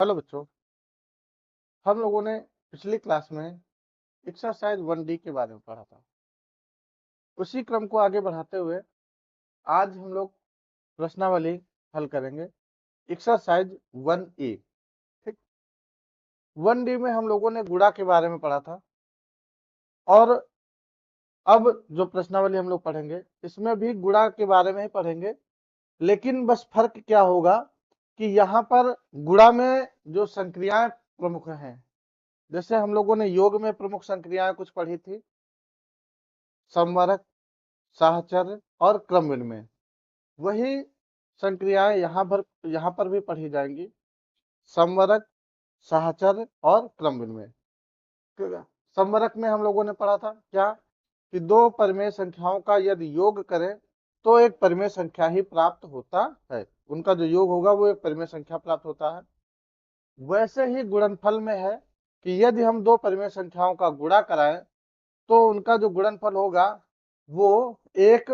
Hello बच्चों, हम लोगों ने पिछली क्लास में एक्सरसाइज 1D के बारे में पढ़ा था। उसी क्रम को आगे बढ़ाते हुए आज हम लोग प्रश्नावली हल करेंगे एक्सरसाइज 1A। ठीक, 1D में हम लोगों ने गुणा के बारे में पढ़ा था और अब जो प्रश्नावली हम लोग पढ़ेंगे इसमें भी गुणा के बारे में ही पढ़ेंगे, लेकिन बस फर्क क्या होगा कि यहाँ पर गुणा में जो संक्रियाएं प्रमुख हैं, जैसे हम लोगों ने योग में प्रमुख संक्रियाएं कुछ पढ़ी थी, समवरक, साहचर्य और क्रम विनिमय। वही संक्रियाएं यहाँ पर भी पढ़ी जाएंगी, समवरक, साहचर्य और क्रम विनिमय। समवरक में हम लोगों ने पढ़ा था क्या कि दो परिमेय संख्याओं का यदि योग करें तो एक परिमेय संख्या ही प्राप्त होता है। उनका जो योग होगा वो एक परिमेय संख्या प्राप्त होता है। वैसे ही गुणनफल में है कि यदि हम दो परिमेय संख्याओं का गुणा कराएं तो उनका जो गुणनफल होगा वो एक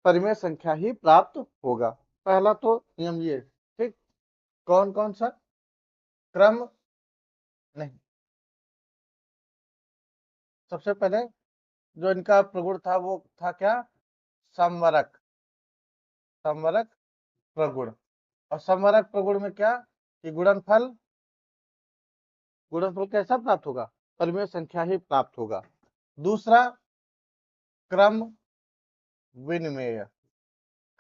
परिमेय संख्या ही प्राप्त होगा। पहला तो नियम ये, ठीक, कौन कौन सा? क्रम नहीं, सबसे पहले जो इनका प्रगुण था वो था क्या? समवरक, समवरक प्रगुण। और समवरक प्रगुण में क्या कि गुणनफल, गुणनफल कैसा प्राप्त होगा? परिमेय संख्या ही प्राप्त होगा। दूसरा क्रम विनिमेय।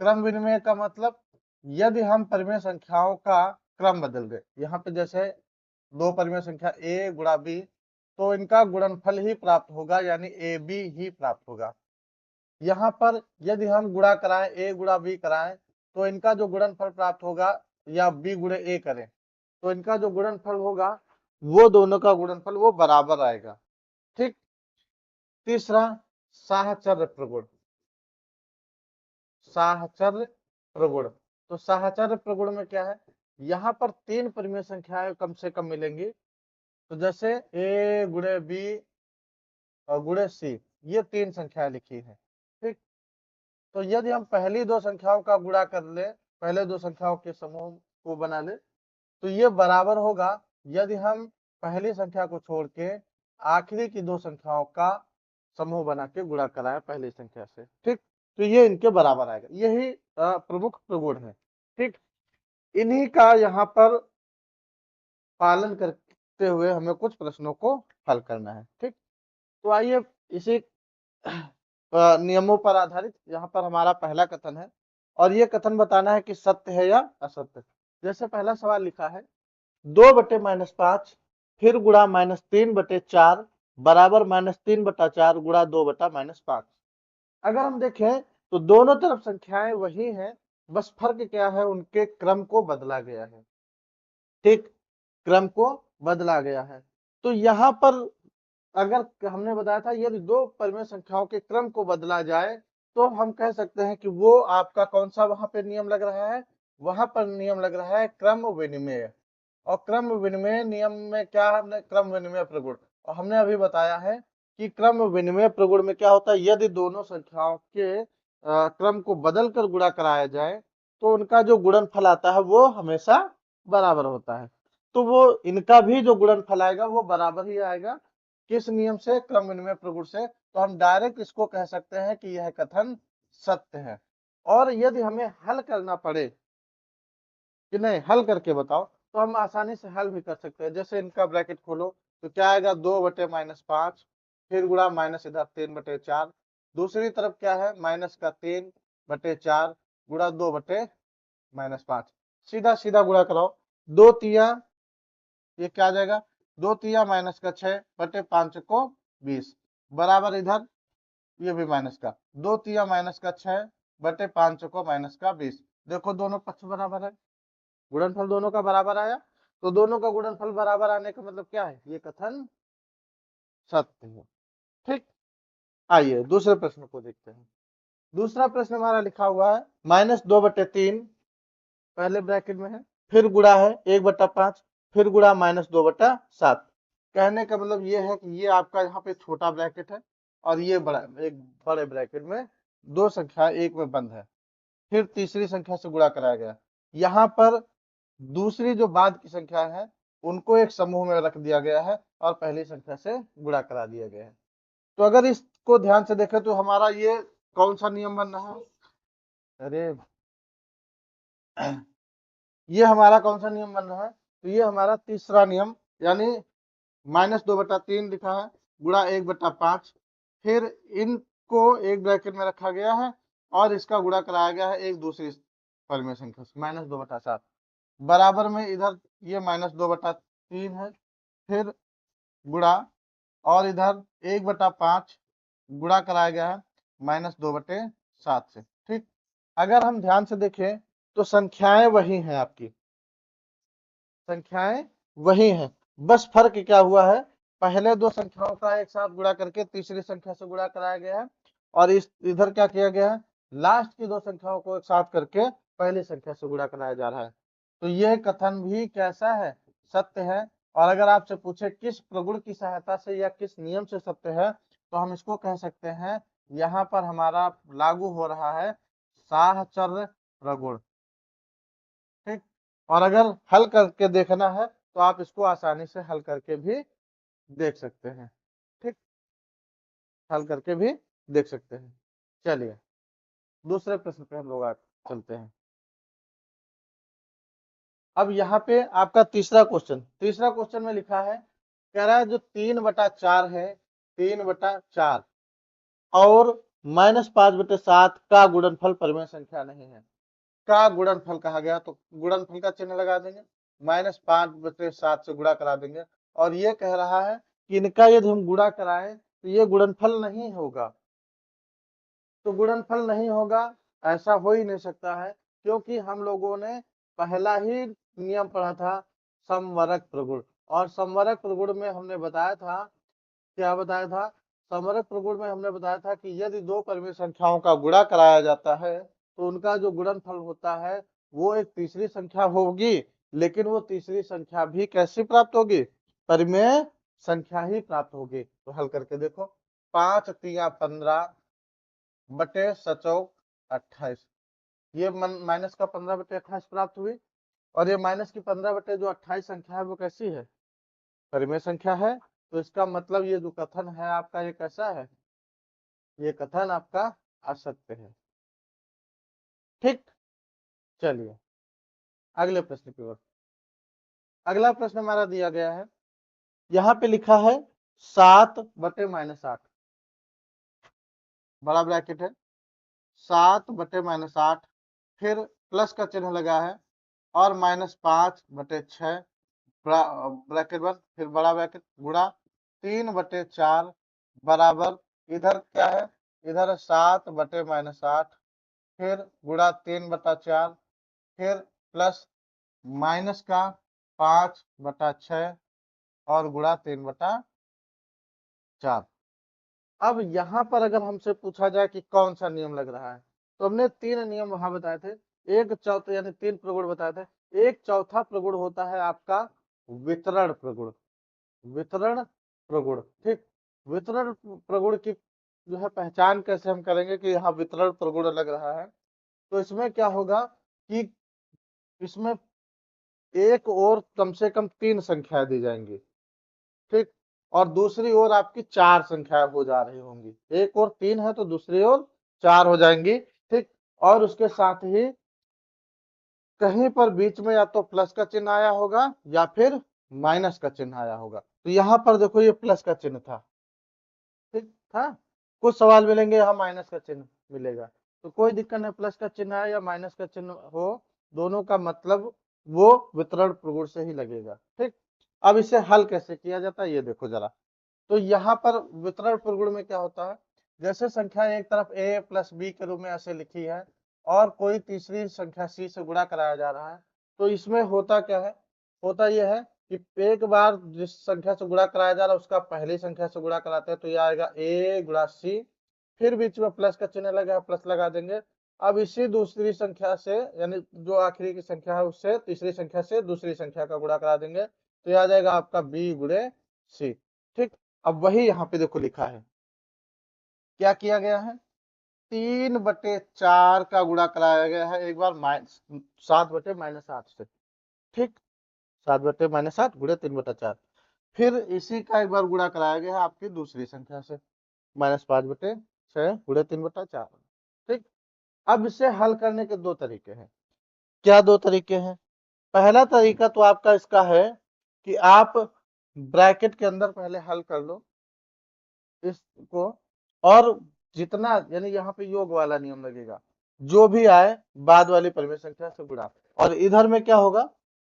क्रम विनिमय का मतलब यदि हम परिमेय संख्याओं का क्रम बदल गए, यहाँ पे जैसे दो परिमेय संख्या a गुणा b, तो इनका गुणनफल ही प्राप्त होगा, यानी ए बी ही प्राप्त होगा। यहाँ पर यदि हम गुणा कराएं, a गुणा b कराएं, तो इनका जो गुणनफल प्राप्त होगा, या b गुणे a करें तो इनका जो गुणनफल होगा वो दोनों का गुणनफल वो बराबर आएगा। ठीक। तीसरा साहचर्य प्रगुण। साहचर्य प्रगुण, तो साहचर्य प्रगुण में क्या है? यहाँ पर तीन परिमेय संख्याएं कम से कम मिलेंगी। तो जैसे a गुणे b और गुणे c, ये तीन संख्याएं लिखी है। ठीक। तो यदि हम पहली दो संख्याओं का गुणा कर ले, पहले दो संख्याओं के समूह को बना ले, तो ये बराबर होगा यदि हम पहली संख्या को छोड़ के आखिरी की दो संख्याओं का समूह बना के गुणा कराए पहली संख्या से। ठीक, तो ये इनके बराबर आएगा। यही प्रमुख प्रगुण है। ठीक, इन्हीं का यहाँ पर पालन करते हुए हमें कुछ प्रश्नों को हल करना है। ठीक, तो आइए इसी नियमों पर आधारित यहाँ पर हमारा पहला कथन है, और ये कथन बताना है कि सत्य है या असत्य। जैसे पहला सवाल लिखा है 2/-5 फिर गुणा -3/4 बराबर -3/4 गुणा 2/-5। अगर हम देखें तो दोनों तरफ संख्याएं वही हैं, बस फर्क क्या है, उनके क्रम को बदला गया है। ठीक, क्रम को बदला गया है। तो यहाँ पर अगर हमने बताया था यदि दो परिमेय संख्याओं के क्रम को बदला जाए तो हम कह सकते हैं कि वो आपका कौन सा वहां पे नियम लग रहा है? वहां पर नियम लग रहा है क्रम विनिमय। और क्रम विनिमय नियम में क्या है? हमने क्रम विनिमय प्रगुण, और हमने अभी बताया है कि क्रम विनिमय प्रगुण में क्या होता है, यदि दोनों संख्याओं के क्रम को बदल कर गुणा कराया जाए तो उनका जो गुणनफल आता है वो हमेशा बराबर होता है। तो वो इनका भी जो गुणनफल आएगा वो बराबर ही आएगा। किस नियम से? क्रम विनिमय प्रगुण से। तो हम डायरेक्ट इसको कह सकते हैं कि यह कथन सत्य है। और यदि हमें हल करना पड़े कि नहीं हल करके बताओ, तो हम आसानी से हल भी कर सकते हैं। जैसे इनका ब्रैकेट खोलो तो क्या आएगा? 2/-5 फिर गुणा माइनस इधर 3/4, दूसरी तरफ क्या है? माइनस का 3/4 गुणा 2/-5। सीधा सीधा गुणा कराओ, 2 तिया, ये क्या आ जाएगा? 2 तिया माइनस का 6/5 को 20 बराबर इधर ये भी माइनस का 2 तिया माइनस का 6/5 को माइनस का 20। देखो दोनों पक्ष बराबर है, गुणनफल दोनों का बराबर आया। तो दोनों का गुणनफल बराबर आने का मतलब क्या है? ये कथन सत्य है। ठीक, आइए दूसरे प्रश्न को देखते हैं। दूसरा प्रश्न हमारा लिखा हुआ है -2/3 पहले ब्रैकेट में है, फिर गुणा है 1/5 फिर गुणा -2/7। कहने का मतलब ये है कि ये आपका यहाँ पे छोटा ब्रैकेट है और ये बड़ा, एक बड़े ब्रैकेट में दो संख्या एक में बंद है, फिर तीसरी संख्या से गुणा कराया गया। यहाँ पर दूसरी जो बाद की संख्या है उनको एक समूह में रख दिया गया है और पहली संख्या से गुणा करा दिया गया है। तो अगर इसको ध्यान से देखें तो हमारा ये कौन सा नियम बन रहा है? अरे ये हमारा कौन सा नियम बन रहा है? तो ये हमारा तीसरा नियम, यानी -2/3 लिखा है गुणा 1/5। फिर इनको एक ब्रैकेट में रखा गया है और इसका गुणा कराया गया है एक दूसरी परिमेय संख्या से -2/7 बराबर में इधर ये -2/3 है। फिर गुणा और इधर 1/5 गुणा कराया गया है -2/7 से। ठीक, अगर हम ध्यान से देखें तो संख्याएं वही हैं, आपकी संख्याएं वही हैं, बस फर्क क्या हुआ है, पहले दो संख्याओं का एक साथ गुणा करके तीसरी संख्या से गुणा कराया गया है और इस इधर क्या किया गया है, लास्ट की दो संख्याओं को एक साथ करके पहली संख्या से गुणा कराया जा रहा है। तो यह कथन भी कैसा है, सत्य है। और अगर आपसे पूछे किस प्रगुण की सहायता से या किस नियम से सत्य है, तो हम इसको कह सकते हैं यहाँ पर हमारा लागू हो रहा है साहचर्य प्रगुण। ठीक, और अगर हल करके देखना है तो आप इसको आसानी से हल करके भी देख सकते हैं। ठीक, हल करके भी देख सकते हैं। चलिए दूसरे प्रश्न पे हम लोग चलते हैं। अब यहाँ पे आपका तीसरा क्वेश्चन में लिखा है, कह रहा है जो 3/4 है, 3/4 और -5/7 का गुणनफल परिमेय संख्या नहीं है। का गुणनफल कहा गया तो गुणनफल का चिन्ह लगा देंगे, -5/7 से गुणा करा देंगे। और ये कह रहा है कि इनका यदि हम गुणा कराएं तो ये गुणनफल नहीं होगा। तो गुणनफल नहीं होगा, ऐसा हो ही नहीं सकता है, क्योंकि हम लोगों ने पहला ही नियम पढ़ा था समवरक प्रगुण। और समवरक प्रगुण में हमने बताया था, क्या बताया था, समवरक प्रगुण में हमने बताया था कि यदि दो परिमेय संख्याओं का गुणा कराया जाता है तो उनका जो गुणनफल होता है वो एक तीसरी संख्या होगी, लेकिन वो तीसरी संख्या भी कैसी प्राप्त होगी, परिमेय संख्या ही प्राप्त होगी। तो हल करके देखो, 5 तिया 15 बटे सचौक 28, ये माइनस का 15/28 प्राप्त हुई। और ये माइनस की 15 बटे जो 28 संख्या है वो कैसी है, परिमेय संख्या है। तो इसका मतलब ये जो कथन है आपका ये कैसा है, ये कथन आपका असत्य है। ठीक, चलिए अगले प्रश्न की ओर। अगला प्रश्न हमारा दिया गया है, यहाँ पे लिखा है 7/-8, बड़ा ब्रैकेट है, 7/-8, फिर प्लस का चिन्ह लगा है और -5/6 ब्रैकेट बंद, फिर बड़ा ब्रैकेट गुणा 3/4 बराबर, इधर क्या है, इधर 7/-8, फिर गुणा 3/4, फिर प्लस माइनस का 5/6 और गुणा 3/4। अब यहाँ पर अगर हमसे पूछा जाए कि कौन सा नियम लग रहा है, तो हमने 3 नियम वहां बताए थे, एक चौथा यानी 3 प्रगुण बताए थे। एक चौथा प्रगुण होता है आपका वितरण प्रगुण, वितरण प्रगुण। ठीक, वितरण प्रगुण की जो है पहचान कैसे हम करेंगे कि यहाँ वितरण प्रगुण लग रहा है, तो इसमें क्या होगा कि इसमें एक और कम से कम 3 संख्याएं दी जाएंगी। ठीक, और दूसरी ओर आपकी 4 संख्याएं हो जा रही होंगी, एक और 3 है तो दूसरी ओर 4 हो जाएंगी। ठीक, और उसके साथ ही कहीं पर बीच में या तो प्लस का चिन्ह आया होगा या फिर माइनस का चिन्ह आया होगा। तो यहाँ पर देखो ये प्लस का चिन्ह था, ठीक था, कुछ सवाल मिलेंगे यहाँ माइनस का चिन्ह मिलेगा, तो कोई दिक्कत नहीं, प्लस का चिन्ह है या माइनस का चिन्ह हो, दोनों का मतलब वो वितरण प्रगुण से ही लगेगा। ठीक, अब इसे हल कैसे किया जाता है ये देखो जरा। तो यहाँ पर वितरण प्रगुण में क्या होता है, जैसे संख्या एक तरफ a + b के रूप में ऐसे लिखी है और कोई तीसरी संख्या c से गुणा कराया जा रहा है, तो इसमें होता क्या है, होता यह है कि एक बार जिस संख्या से गुणा कराया जा रहा है उसका पहली संख्या से गुणा कराते हैं तो ये आएगा a × c, फिर बीच में प्लस का चिन्ह लगा, प्लस लगा देंगे। अब इसी दूसरी संख्या से यानी जो आखिरी की संख्या है उससे तीसरी संख्या से दूसरी संख्या का गुणा करा देंगे, तो यह आ जाएगा आपका b × c। ठीक, अब वही यहाँ पे देखो लिखा है, क्या किया गया है, 3/4 का गुणा कराया गया है एक बार 7/-8 से। ठीक, 7/-8 गुणे 3/4। फिर इसी का एक बार गुणा कराया गया है आपकी दूसरी संख्या से, -5/6 गुणे 3/4। ठीक, अब इसे हल करने के दो तरीके हैं। क्या दो तरीके हैं? पहला तरीका तो आपका इसका है कि आप ब्रैकेट के अंदर पहले हल कर लो इसको, और जितना यानी यहाँ पे योग वाला नियम लगेगा, जो भी आए बाद वाली परिमेय संख्या से गुणा। और इधर में क्या होगा,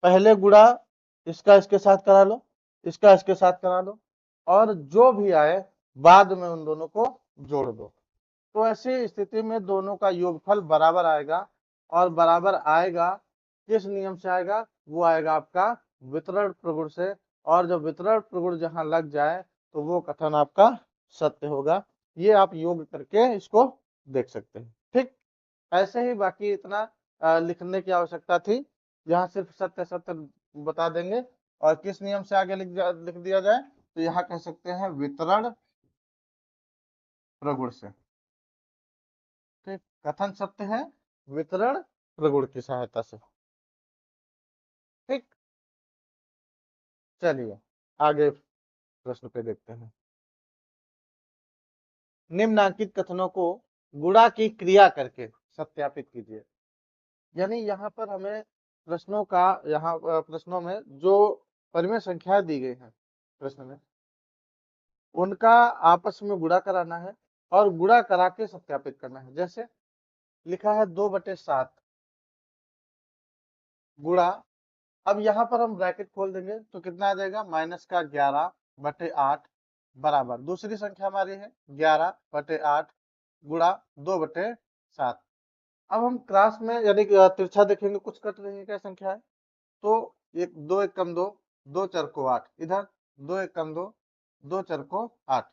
पहले गुणा इसका इसके साथ करा लो, इसका इसके साथ करा लो, और जो भी आए बाद में उन दोनों को जोड़ दो। तो ऐसी स्थिति में दोनों का योगफल बराबर आएगा, और बराबर आएगा किस नियम से आएगा, वो आएगा आपका वितरण प्रगुण से। और जब वितरण प्रगुण जहां लग जाए तो वो कथन आपका सत्य होगा। ये आप योग करके इसको देख सकते हैं। ठीक, ऐसे ही बाकी इतना लिखने की आवश्यकता थी, यहाँ सिर्फ सत्य सत्य बता देंगे। और किस नियम से आगे लिख दिया जाए, तो यहाँ कह सकते हैं वितरण प्रगुण से। ठीक, कथन सत्य है वितरण प्रगुण की सहायता से। ठीक, चलिए आगे प्रश्न पे देखते हैं। निम्नांकित कथनों को गुणा की क्रिया करके सत्यापित कीजिए। यानी यहाँ पर हमें प्रश्नों का, यहाँ प्रश्नों में जो परिमेय संख्याएं दी गई हैं प्रश्न में, उनका आपस में गुणा कराना है और गुणा करा के सत्यापित करना है। जैसे लिखा है 2/7 गुणा, अब यहाँ पर हम ब्रैकेट खोल देंगे तो कितना आ जाएगा, -11/8 बराबर दूसरी संख्या हमारी है 11/8 गुणा 2/7। अब हम क्रॉस में यानी कि तिरछा देखेंगे, कुछ कट रही है क्या संख्या है, तो एक 2 एक कम 2, 2 4 को 8, इधर 2 एक कम 2, 2 4 को 8,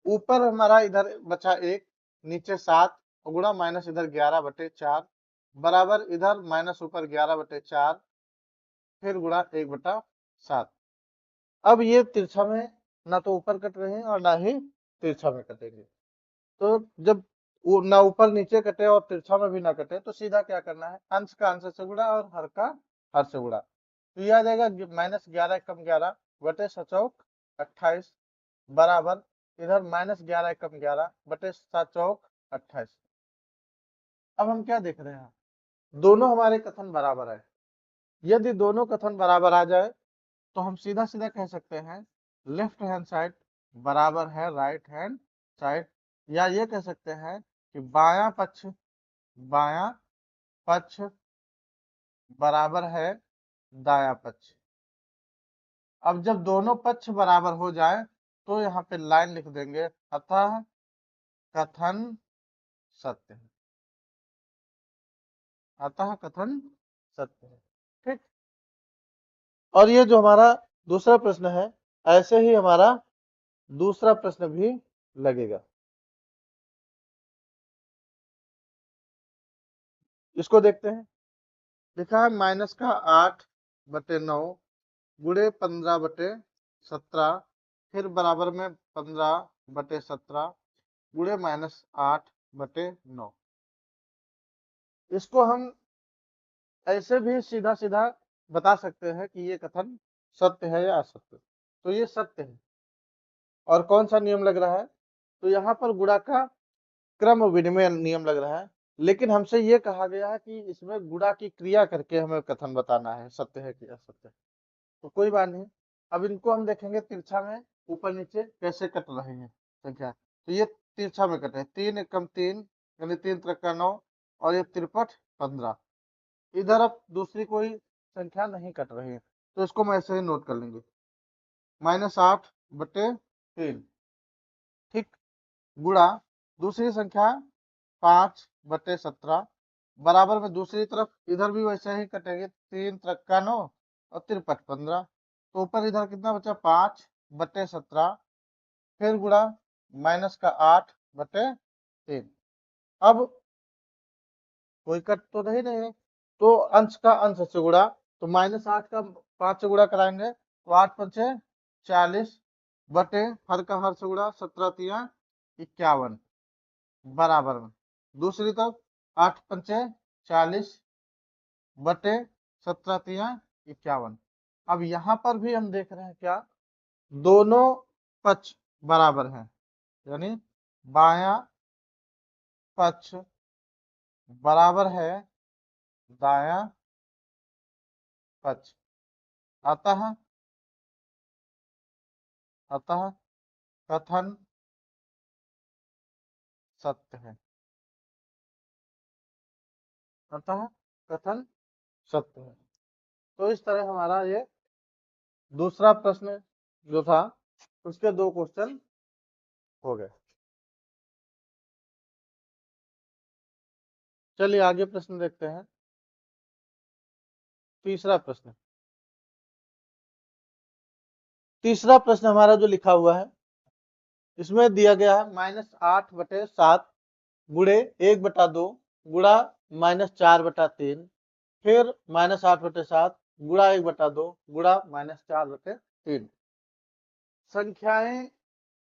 ऊपर हमारा इधर बचा 1, नीचे 7 गुणा माइनस इधर 11/4 बराबर इधर माइनस ऊपर 11/4 फिर गुणा 1/7। अब ये तिरछा में ना तो ऊपर कट रहे हैं और ना ही तिरछा में कटेंगे। तो जब ना ऊपर नीचे कटे और तिरछा में भी ना कटे तो सीधा क्या करना है, अंश का अंश से गुणा और हर का हर से गुणा। तो ये आ जाएगा -11 कम 11 बटे 7 28 बराबर इधर -11 कम 11 बटे 7 28। अब हम क्या देख रहे हैं, दोनों हमारे कथन बराबर है। यदि दोनों कथन बराबर आ जाए तो हम सीधा सीधा कह सकते हैं लेफ्ट हैंड साइड बराबर है राइट हैंड साइड, या ये कह सकते हैं कि बायां पक्ष बराबर है दायां पक्ष। अब जब दोनों पक्ष बराबर हो जाए तो यहाँ पे लाइन लिख देंगे, अतः कथन सत्य है, अतः कथन सत्य है। ठीक, और ये जो हमारा दूसरा प्रश्न है, ऐसे ही हमारा दूसरा प्रश्न भी लगेगा। इसको देखते हैं, लिखा है -8/9 गुणे 15/17 फिर बराबर में 15/17 गुणे -8/9। इसको हम ऐसे भी सीधा सीधा बता सकते हैं कि ये कथन सत्य है या असत्य। तो ये सत्य है। और कौन सा नियम लग रहा है, तो यहाँ पर गुणा का क्रम विनिमय नियम लग रहा है, लेकिन हमसे ये कहा गया है कि इसमें गुणा की क्रिया करके हमें कथन बताना है सत्य है कि असत्य। तो कोई बात नहीं, अब इनको हम देखेंगे तिरछा में ऊपर नीचे कैसे कट रहे हैं संख्या। तो ये तिरछा में कटे 3 एकम 3 यानी 3 त्रिका 9 और ये 53/15। इधर अब दूसरी कोई संख्या नहीं कट रही है तो इसको हम ऐसे ही नोट कर लेंगे, -8/3। ठीक, गुणा दूसरी संख्या 5/17 बराबर में दूसरी तरफ इधर भी वैसे ही कटेंगे, 3 त्रिका 9 और 53/15। तो ऊपर इधर कितना बचा 5/17 फिर गुणा -8/3। अब कोई कट तो नहीं तो अंश का अंश से गुणा, तो -8 का 5 से गुणा कराएंगे तो 8×5 40 बटे हर का हर से गुणा 17×3 = 51 बराबर में दूसरी तरफ 8×5 40 बटे 17×3 51। अब यहाँ पर भी हम देख रहे हैं क्या, दोनों पक्ष बराबर हैं, यानी बायां पक्ष बराबर है दायां पक्ष। अतः अतः कथन सत्य है। अतः कथन सत्य है। तो इस तरह हमारा ये दूसरा प्रश्न जो था उसके 2 क्वेश्चन हो गए। चलिए आगे प्रश्न देखते हैं। तीसरा प्रश्न हमारा जो लिखा हुआ है, इसमें दिया गया है -8/7 गुणे 1/2 गुणा -4/3, फिर -8/7 गुणा 1/2 गुणा -4/3। संख्याएं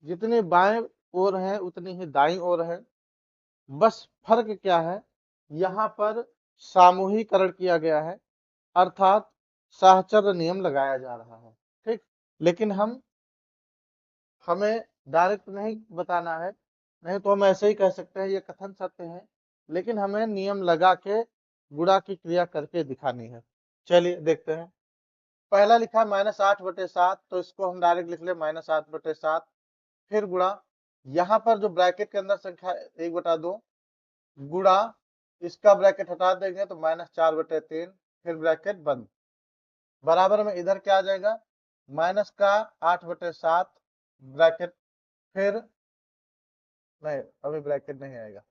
जितनी बाएं ओर है उतनी ही दाईं ओर है, बस फर्क क्या है, यहाँ पर सामूहिकरण किया गया है, अर्थात साहचर्य नियम लगाया जा रहा है। ठीक, लेकिन हमें डायरेक्ट नहीं बताना है, नहीं तो हम ऐसे ही कह सकते हैं ये कथन सत्य है, लेकिन हमें नियम लगा के गुणा की क्रिया करके दिखानी है। चलिए देखते हैं। पहला लिखा है -8/7, तो इसको हम डायरेक्ट लिख ले -8/7, फिर गुणा, यहाँ पर जो ब्रैकेट के अंदर संख्या 1/2 गुणा, इसका ब्रैकेट हटा देंगे तो -4/3, फिर ब्रैकेट बंद, बराबर में इधर क्या आ जाएगा, माइनस का 8/7 ब्रैकेट, फिर नहीं अभी ब्रैकेट नहीं आएगा,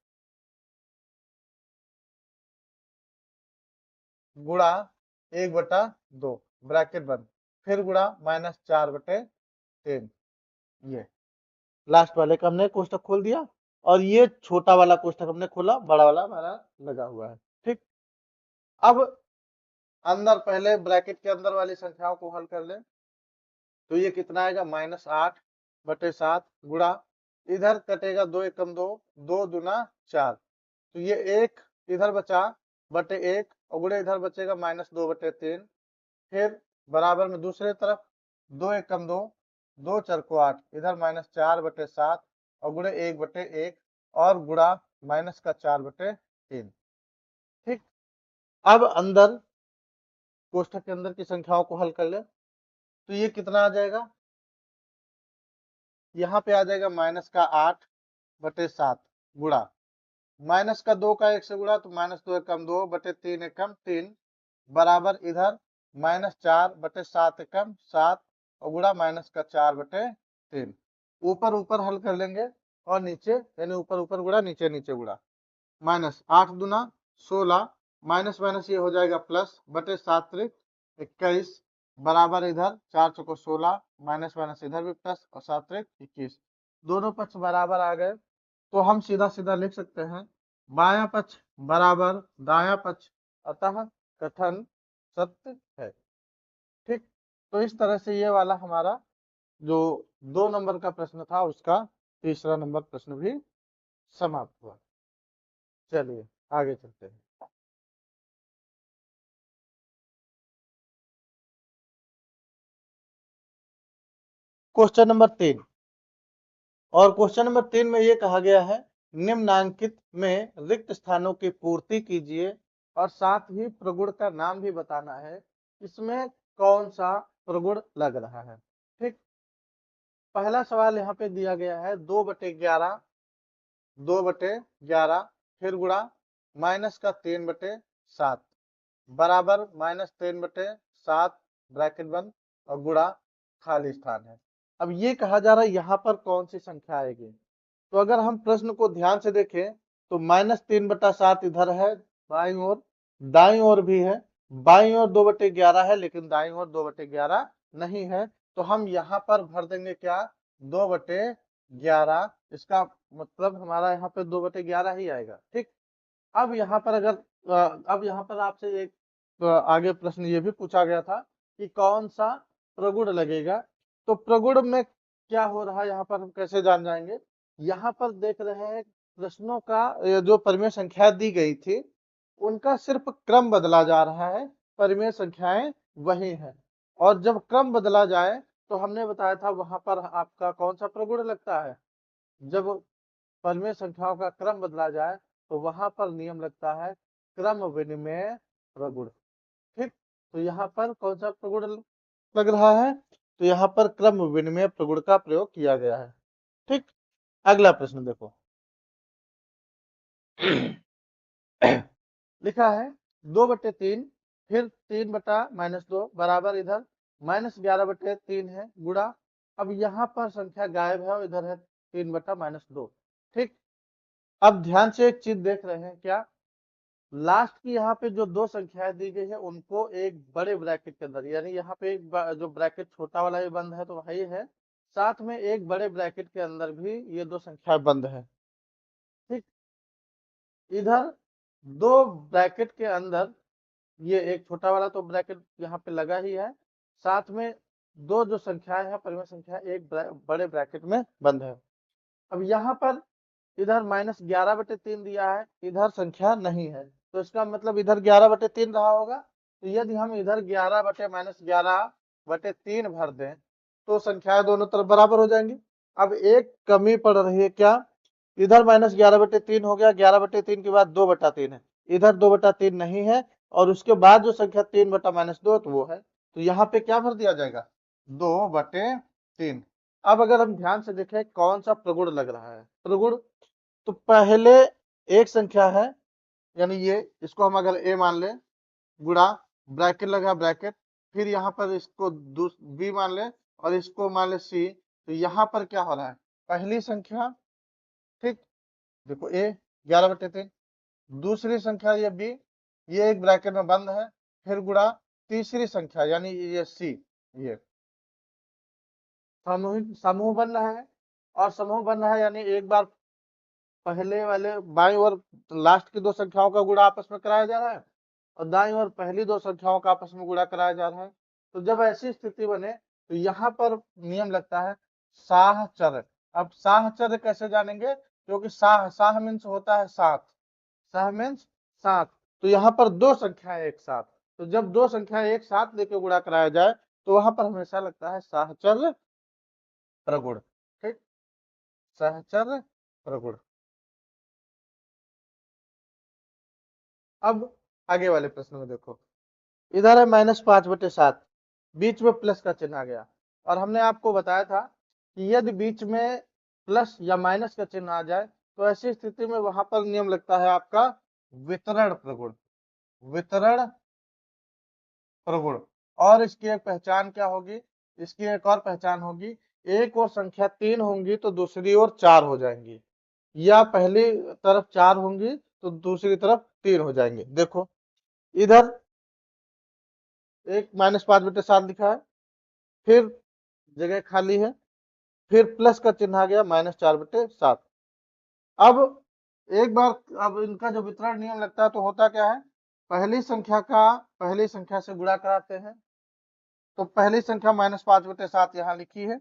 गुणा 1/2 ब्रैकेट बंद, फिर गुणा -4/3। ये लास्ट वाले का हमने कोष्टक खोल दिया और ये छोटा वाला कोष्टक हमने खोला, बड़ा वाला हमारा लगा हुआ है। ठीक, अब अंदर पहले ब्रैकेट के अंदर वाली संख्याओं को हल कर ले, तो ये कितना आएगा, -8/7 गुणा, इधर कटेगा 2 एकम 2, 2 दूना 4, तो ये 1 इधर बचा बटे 1 और गुणे इधर बचेगा -2/3, फिर बराबर में दूसरे तरफ 2 एकम 2, 2 4 को 8, इधर -4/7 और गुणे 1/1 और गुणा -4/3। ठीक, अब अंदर कोष्ठक के अंदर की संख्याओं को हल कर ले, तो ये कितना आ जाएगा, यहाँ पे आ जाएगा -8/7 गुणा -2 का 1 से गुणा तो -2 एकम 2 बटे 3 एकम 3, बराबर इधर -4/7 एकम 7 और गुणा -4/3। ऊपर ऊपर हल कर लेंगे और नीचे यानी ऊपर ऊपर गुणा नीचे नीचे गुणा, -8 दूना 16, माइनस माइनस ये हो जाएगा प्लस बटे 7 त्रिक 21, बराबर इधर 4 चौको 16, माइनस माइनस इधर भी प्लस और 7 त्रिक 21, दोनों पक्ष बराबर आ गए, तो हम सीधा सीधा लिख सकते हैं बायां पक्ष बराबर दायां पक्ष, अतः कथन सत्य है। ठीक, तो इस तरह से ये वाला हमारा जो 2 नंबर का प्रश्न था उसका तीसरा नंबर प्रश्न भी समाप्त हुआ। चलिए आगे चलते हैं। क्वेश्चन नंबर 3, और क्वेश्चन नंबर 3 में ये कहा गया है निम्नांकित में रिक्त स्थानों की पूर्ति कीजिए और साथ ही प्रगुण का नाम भी बताना है, इसमें कौन सा प्रगुण लग रहा है। ठीक, पहला सवाल यहाँ पे दिया गया है 2/11, 2/11 फिर गुणा माइनस का 3/7 बराबर -3/7 ब्रैकेट बंद और गुणा खाली स्थान है। अब ये कहा जा रहा है यहाँ पर कौन सी संख्या आएगी, तो अगर हम प्रश्न को ध्यान से देखें तो -3/7 इधर है बाईं ओर, दाईं ओर भी है, बाईं ओर 2/11 है लेकिन दाईं ओर 2/11 नहीं है, तो हम यहाँ पर भर देंगे क्या 2/11, इसका मतलब हमारा यहाँ पे 2/11 ही आएगा। ठीक, अब यहाँ पर अगर अब यहाँ पर आपसे एक आगे प्रश्न ये भी पूछा गया था कि कौन सा प्रगुण लगेगा, तो प्रगुण में क्या हो रहा है यहाँ पर हम कैसे जान जाएंगे, यहाँ पर देख रहे हैं प्रश्नों का जो परिमेय संख्या दी गई थी उनका सिर्फ क्रम बदला जा रहा है, परिमेय संख्याएं वही है। और जब क्रम बदला जाए तो हमने बताया था वहां पर आपका कौन सा प्रगुण लगता है, जब परिमेय संख्याओं का क्रम बदला जाए तो वहां पर नियम लगता है क्रम विनिमय प्रगुण। ठीक, तो यहाँ पर कौन सा प्रगुण लग रहा है, तो यहाँ पर क्रम विनिमय प्रगुण का प्रयोग किया गया है। ठीक, अगला प्रश्न देखो। लिखा है 2/3 फिर 3/-2 बराबर इधर -11/3 है गुणा। अब यहाँ पर संख्या गायब है और इधर है 3/-2। ठीक, अब ध्यान से एक चीज देख रहे हैं क्या, लास्ट की यहाँ पे जो दो संख्याएं दी गई है उनको एक बड़े ब्रैकेट के अंदर, यानी यहाँ पे एक जो ब्रैकेट छोटा वाला भी बंद है तो वही है, साथ में एक बड़े ब्रैकेट के अंदर भी ये दो संख्याएं बंद है। ठीक, इधर दो ब्रैकेट के अंदर ये एक छोटा वाला तो ब्रैकेट यहाँ पे लगा ही है, साथ में दो जो संख्याएं है परिमेय संख्या एक बड़े ब्रैकेट में बंद है। अब यहाँ पर इधर -11/3 दिया है, इधर संख्या नहीं है, तो इसका मतलब इधर 11/3 रहा होगा। तो यदि हम इधर 11/-11/3 भर दें तो संख्याएं दोनों तरफ बराबर हो जाएंगी। अब एक कमी पड़ रही है क्या, इधर -11/3 हो गया, 11/3 के बाद 2/3 है, इधर 2/3 नहीं है, और उसके बाद जो संख्या 3/-2 तो वो है, तो यहाँ पे क्या भर दिया जाएगा 2/3। अब अगर हम ध्यान से देखें कौन सा प्रगुण लग रहा है, प्रगुण तो पहले एक संख्या है, यानी ये इसको हम अगर a मान ले गुणा ब्रैकेट लगा ब्रैकेट, फिर यहाँ पर इसको b मान ले और इसको मान ले c, तो यहाँ पर क्या हो रहा है पहली संख्या, ठीक, देखो a 11/3, दूसरी संख्या ये b, ये एक ब्रैकेट में बंद है, फिर गुणा तीसरी संख्या यानी ये c, ये समूह बन रहा है, और समूह बन रहा है यानी एक बार पहले वाले बाईं ओर लास्ट की दो संख्याओं का गुणा आपस में कराया जा रहा है और दाईं ओर पहली दो संख्याओं का आपस में गुणा कराया जा रहा है। तो जब ऐसी स्थिति बने तो यहाँ पर नियम लगता है साहचर्य। अब साहचर्य कैसे जानेंगे, क्योंकि साह मीन्स होता है साथ, साह मीन्स साथ, तो यहाँ पर दो संख्याएं एक साथ, तो जब दो संख्याएं एक साथ लेके गुणा कराया जाए तो वहां पर हमेशा लगता है साहचर्य प्रगुण। ठीक, साहचर्य प्रगुण। अब आगे वाले प्रश्न में देखो, इधर है -5/7, बीच में प्लस का चिन्ह आ गया, और हमने आपको बताया था कि यदि बीच में प्लस या माइनस का चिन्ह आ जाए तो ऐसी स्थिति में वहां पर नियम लगता है आपका वितरण प्रगुण, वितरण प्रगुण। और इसकी एक पहचान क्या होगी, इसकी एक और पहचान होगी, एक और संख्या 3 होंगी तो दूसरी ओर 4 हो जाएंगी, या पहली तरफ 4 होंगी तो दूसरी तरफ 3 हो जाएंगे। देखो इधर एक -5/7 लिखा है, फिर जगह खाली है, फिर प्लस का चिन्ह आ गया -4/7। अब एक बार अब इनका जो वितरण नियम लगता है तो होता क्या है, पहली संख्या का पहली संख्या से गुणा कराते हैं, तो पहली संख्या -5/7 यहाँ लिखी है,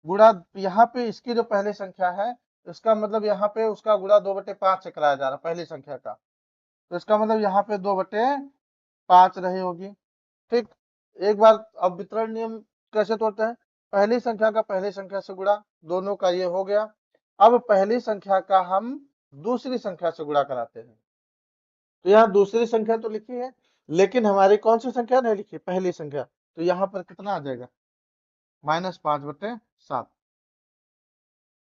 गुणा यहाँ पे इसकी जो पहली संख्या है इसका मतलब यहाँ पे उसका गुणा 2/5 से कराया जा रहा है पहली संख्या का, तो इसका मतलब यहाँ पे 2/5 रही होगी। ठीक, एक बार अब वितरण नियम कैसे तोड़ते हैं, पहली संख्या का पहली संख्या से गुणा, दोनों का ये हो गया। अब पहली संख्या का हम दूसरी संख्या से गुणा कराते हैं, तो यहाँ दूसरी संख्या तो लिखी है लेकिन हमारी कौन सी संख्या नहीं लिखी, पहली संख्या, तो यहाँ पर कितना आ जाएगा -5/7।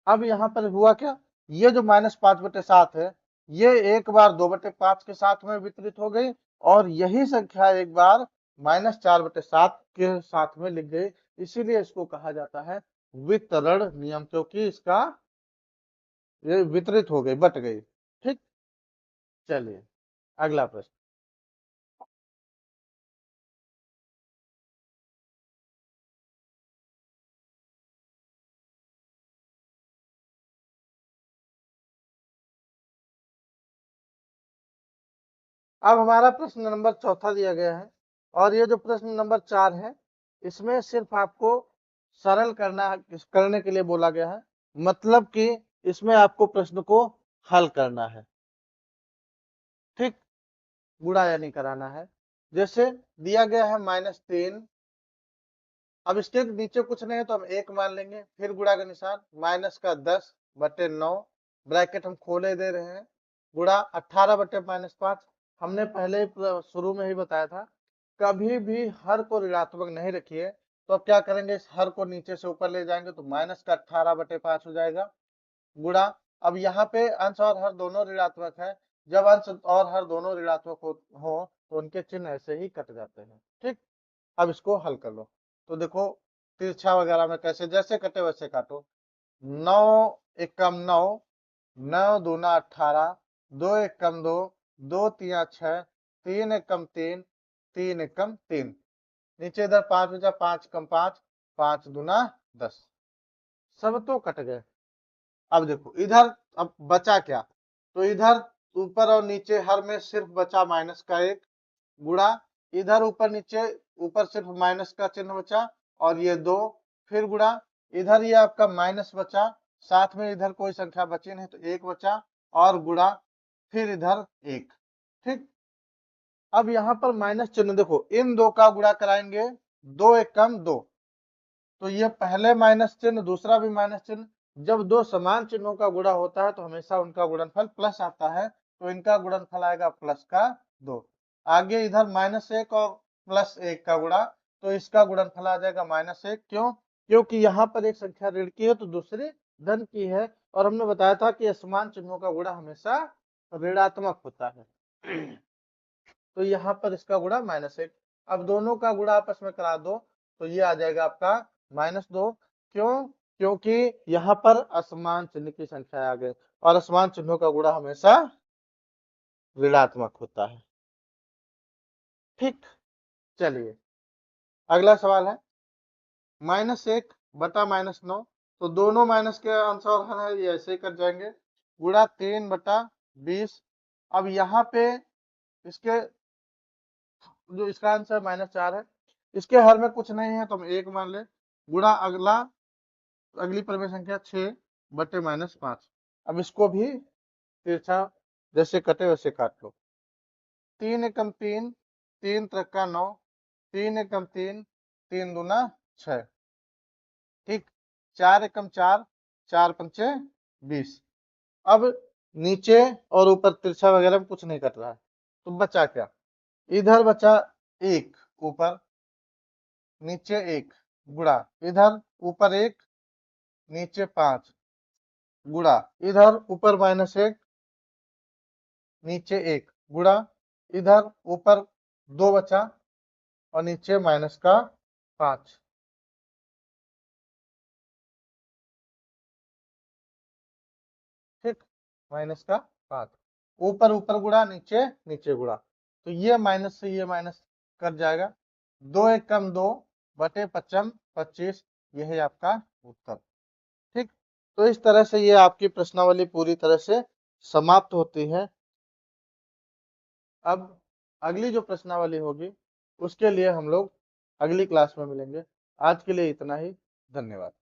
अब यहाँ पर हुआ क्या, ये जो -5/7 है ये एक बार 2/5 के साथ में वितरित हो गई, और यही संख्या एक बार -4/7 के साथ में लिख गई, इसीलिए इसको कहा जाता है वितरण नियम, क्योंकि इसका ये वितरित हो गई, बट गई। ठीक, चलिए अगला प्रश्न। अब हमारा प्रश्न नंबर 4 दिया गया है, और ये जो प्रश्न नंबर 4 है इसमें सिर्फ आपको सरल करने के लिए बोला गया है, मतलब कि इसमें आपको प्रश्न को हल करना है। ठीक, गुणा या नहीं कराना है। जैसे दिया गया है -3, अब इसके नीचे कुछ नहीं है तो हम 1 मान लेंगे, फिर गुणा का निशान -10/9, ब्रैकेट हम खोले दे रहे हैं, गुणा 18/-5। हमने पहले शुरू में ही बताया था, कभी भी हर को ऋणात्मक नहीं रखिए। तो अब क्या करेंगे, इस हर को नीचे से ऊपर ले जाएंगे तो -18/5 हो जाएगा, गुणा। अब यहाँ पे अंश और हर दोनों ऋणात्मक है, जब अंश और हर दोनों ऋणात्मक हो तो उनके चिन्ह ऐसे ही कट जाते हैं। ठीक, अब इसको हल कर लो। तो देखो तिरछा वगैरह में कैसे, जैसे कटे वैसे काटो। 9 एकम 9, 9 दूना 18, 2 एकम 2, 2 तिया 6, 3 एकम 3, 3 एकम 3, नीचे इधर 5 बचा, 5 कम 5, 5 दूना 10, सब तो कट गए। अब देखो इधर अब बचा क्या, तो इधर ऊपर और नीचे हर में सिर्फ बचा -1, गुणा इधर ऊपर नीचे, ऊपर सिर्फ माइनस का चिन्ह बचा और ये 2, फिर गुणा इधर ये आपका माइनस बचा, साथ में इधर कोई संख्या बची नहीं तो 1 बचा, और गुणा फिर इधर 1। ठीक, अब यहाँ पर माइनस चिन्ह देखो, इन दो का गुणा कराएंगे, 2 एकम 2, तो ये पहले माइनस चिन्ह, दूसरा भी माइनस चिन्ह। जब दो समान चिन्हों का गुणा होता है तो हमेशा उनका गुणनफल प्लस आता है, तो इनका गुणनफल आएगा +2। आगे इधर -1 और +1 का गुणा, तो इसका गुणनफल आ जाएगा -1। क्यों, क्योंकि यहाँ पर एक संख्या ऋण की है तो दूसरी धन की है, और हमने बताया था कि असमान चिन्हों का गुणा हमेशा ऋणात्मक होता है। तो यहाँ पर इसका गुणा -1। अब दोनों का गुणा आपस में करा दो तो ये आ जाएगा आपका -2। क्यों, क्योंकि यहाँ पर असमान चिन्ह की संख्या आ गई, और असमान चिन्हों का गुणा हमेशा ऋणात्मक होता है। ठीक, चलिए अगला सवाल है -1/-9, तो दोनों माइनस के अंश और हर है, ये ऐसे ही कट जाएंगे, गुणा 3/20। अब यहाँ पे इसके जो इसका आंसर -4 है, इसके हर में कुछ नहीं है तो हम 1 मान ले, गुणा अगली परिमेय संख्या 6/-5। अब इसको भी तिरछा जैसे कटे वैसे काट लो। 3 एकम 3, 3 त्रिका 9, 3 एकम 3, 3 दूना 6। ठीक, 4 एकम 4, 4 पंचे 20। अब नीचे और ऊपर तिरछा वगैरह में कुछ नहीं कट रहा है, तो बचा क्या, इधर बचा 1 ऊपर, नीचे 1, गुणा इधर ऊपर 1, नीचे 5, गुणा इधर ऊपर -1, नीचे 1, गुणा इधर ऊपर 2 बचा और नीचे -5। ठीक, -5, ऊपर ऊपर गुणा, नीचे नीचे गुणा, तो ये माइनस से ये माइनस कट जाएगा। 2 एकम 2/5 25, यही आपका उत्तर। ठीक, तो इस तरह से ये आपकी प्रश्नावली पूरी तरह से समाप्त होती है। अब अगली जो प्रश्नावली होगी उसके लिए हम लोग अगली क्लास में मिलेंगे। आज के लिए इतना ही, धन्यवाद।